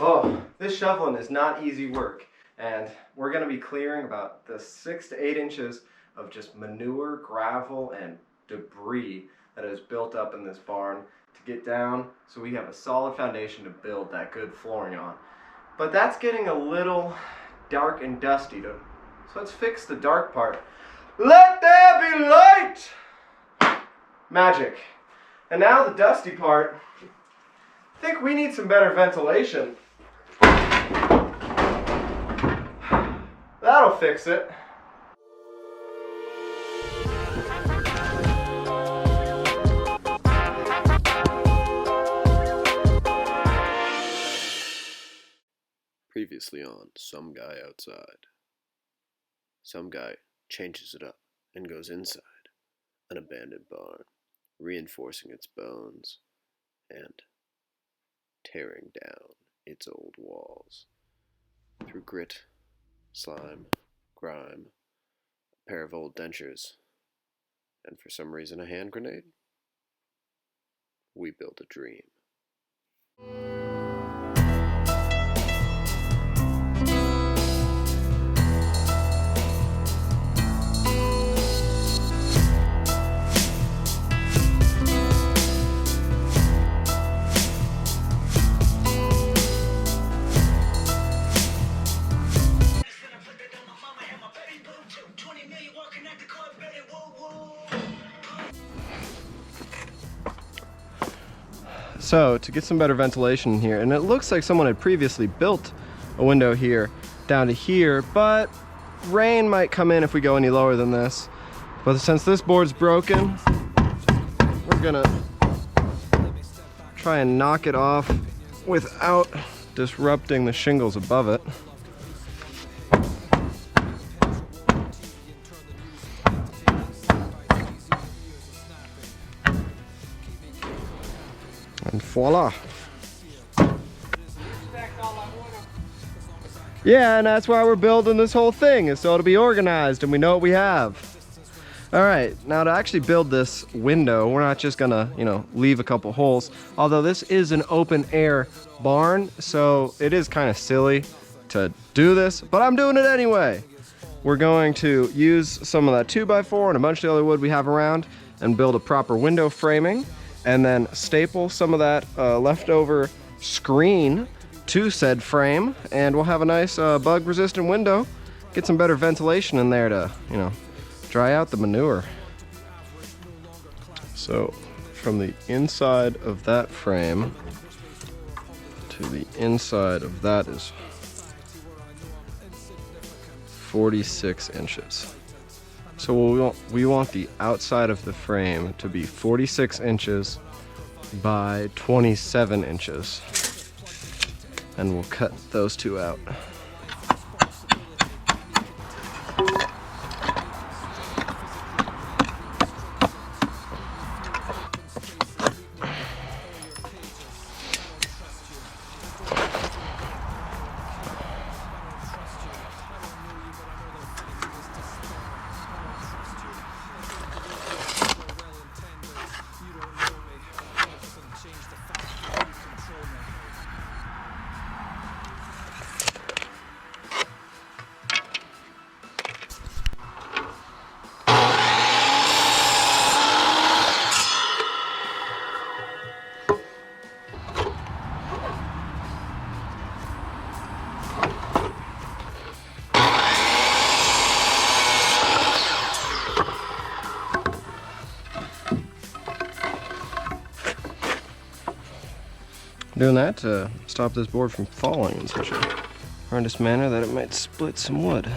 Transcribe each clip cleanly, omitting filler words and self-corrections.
Oh, this shoveling is not easy work, and we're going to be clearing about the 6 to 8 inches of just manure, gravel, and debris that is built up in this barn to get down so we have a solid foundation to build that good flooring on. But that's getting a little dark and dusty, so let's fix the dark part. Let there be light! Magic. And now the dusty part. I think we need some better ventilation. That'll fix it. Previously on Some Guy Outside. Some guy changes it up and goes inside an abandoned barn, reinforcing its bones and tearing down its old walls. Through grit, slime, grime, a pair of old dentures, and for some reason a hand grenade, we built a dream. So, to get some better ventilation in here, and it looks like someone had previously built a window here down to here, but rain might come in if we go any lower than this. But since this board's broken, we're gonna try and knock it off without disrupting the shingles above it. And voila. Yeah, and that's why we're building this whole thing, is so it'll be organized and we know what we have. All right, now to actually build this window, we're not just gonna, leave a couple holes. Although this is an open air barn, so it is kind of silly to do this, but I'm doing it anyway. We're going to use some of that 2x4 and a bunch of the other wood we have around and build a proper window framing, and then staple some of that leftover screen to said frame, and we'll have a nice bug resistant window. Get some better ventilation in there to, dry out the manure. So from the inside of that frame to the inside of that is 46 inches. So we want the outside of the frame to be 46 inches by 27 inches. And we'll cut those two out. Doing that to stop this board from falling in such a horrendous manner that it might split some wood.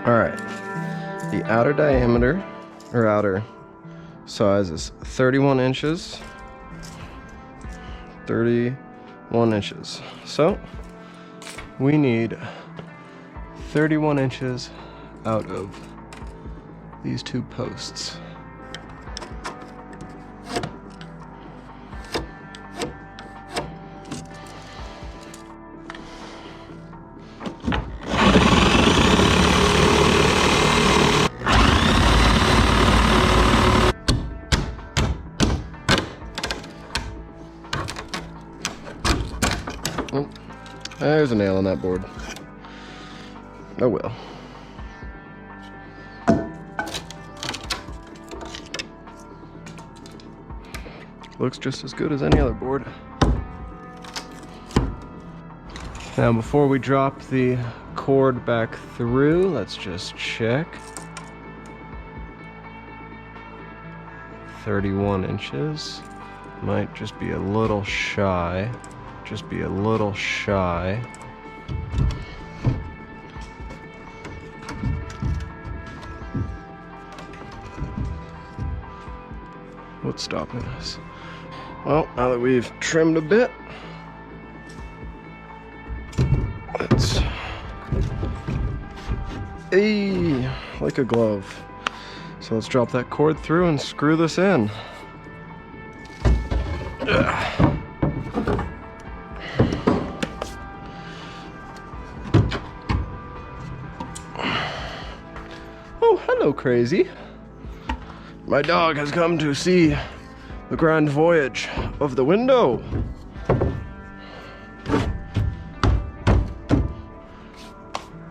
All right, the outer diameter, or outer size is 31 inches. 31 inches. So we need 31 inches out of these two posts. Oh, there's a nail on that board. Oh well. Looks just as good as any other board. Now before we drop the cord back through, let's just check. 31 inches. Might just be a little shy. Just be a little shy. What's stopping us? Well, now that we've trimmed a bit, let's, like a glove. So let's drop that cord through and screw this in. Oh, hello, Crazy. My dog has come to see the grand voyage of the window.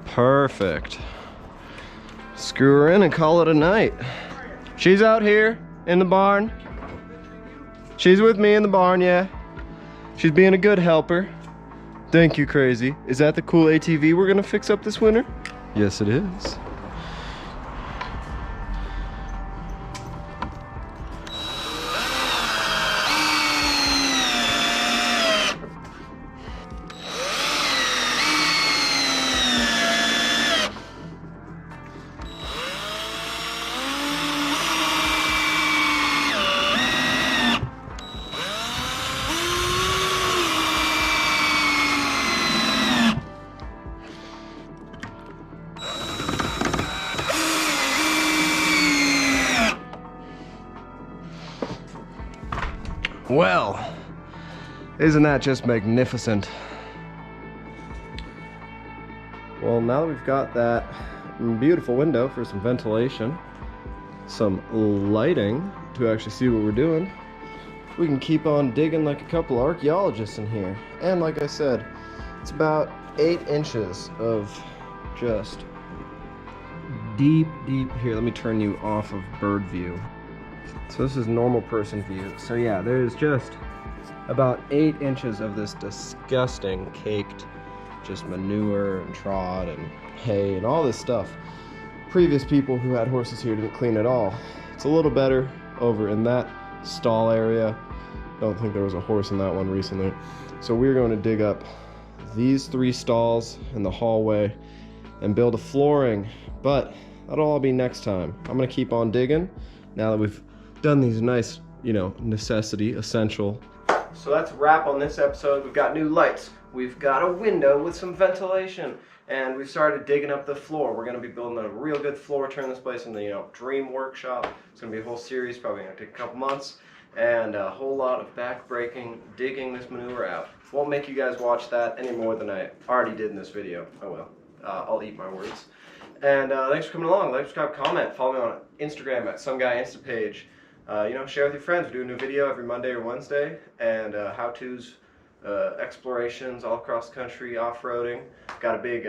Perfect. Screw her in and call it a night. She's out here in the barn. She's with me in the barn, yeah. She's being a good helper. Thank you, Crazy. Is that the cool ATV we're gonna fix up this winter? Yes, it is. Well, isn't that just magnificent? Well, now that we've got that beautiful window for some ventilation, some lighting to actually see what we're doing, we can keep on digging like a couple archaeologists in here. And like I said, it's about 8 inches of just deep, here, let me turn you off of bird view. So this is normal person view. So yeah, there's just about 8 inches of this disgusting caked just manure and trod and hay and all this stuff. Previous people who had horses here didn't clean it all. It's a little better over in that stall area. Don't think there was a horse in that one recently. So we're going to dig up these 3 stalls in the hallway and build a flooring, but that'll all be next time. I'm gonna keep on digging now that we've done these nice, essential. So that's a wrap on this episode. We've got new lights. We've got a window with some ventilation, and we've started digging up the floor. We're gonna be building a real good floor, turn this place into, dream workshop. It's gonna be a whole series, probably gonna take a couple months, and a whole lot of back-breaking, digging this manure out. Won't make you guys watch that any more than I already did in this video. Oh well, I'll eat my words. And thanks for coming along. Like, subscribe, comment, follow me on Instagram at SomeGuy Insta page. Share with your friends. We do a new video every Monday or Wednesday, and how-tos, explorations all across the country, off-roading. Got a big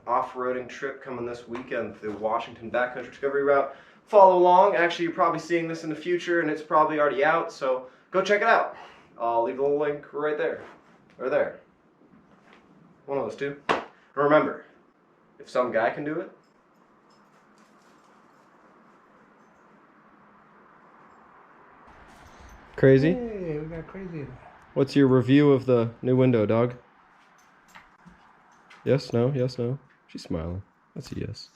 off-roading trip coming this weekend, the Washington Backcountry Discovery Route. Follow along. Actually, you're probably seeing this in the future, and it's probably already out, so go check it out. I'll leave a little link right there, or there. One of those two. And remember, if some guy can do it, Crazy? Hey, we got Crazy. What's your review of the new window, dog? Yes, no, yes, no. She's smiling. That's a yes.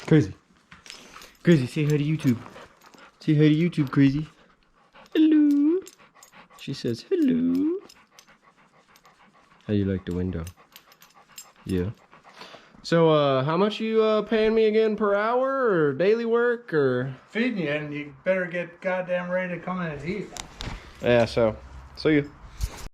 Crazy. Crazy, say hi to YouTube. Say hi to YouTube, Crazy. Hello. She says hello. How you like the window? Yeah. So, how much you paying me again per hour or daily work or? Feeding you, and you better get goddamn ready to come in and eat. Yeah, so, see you.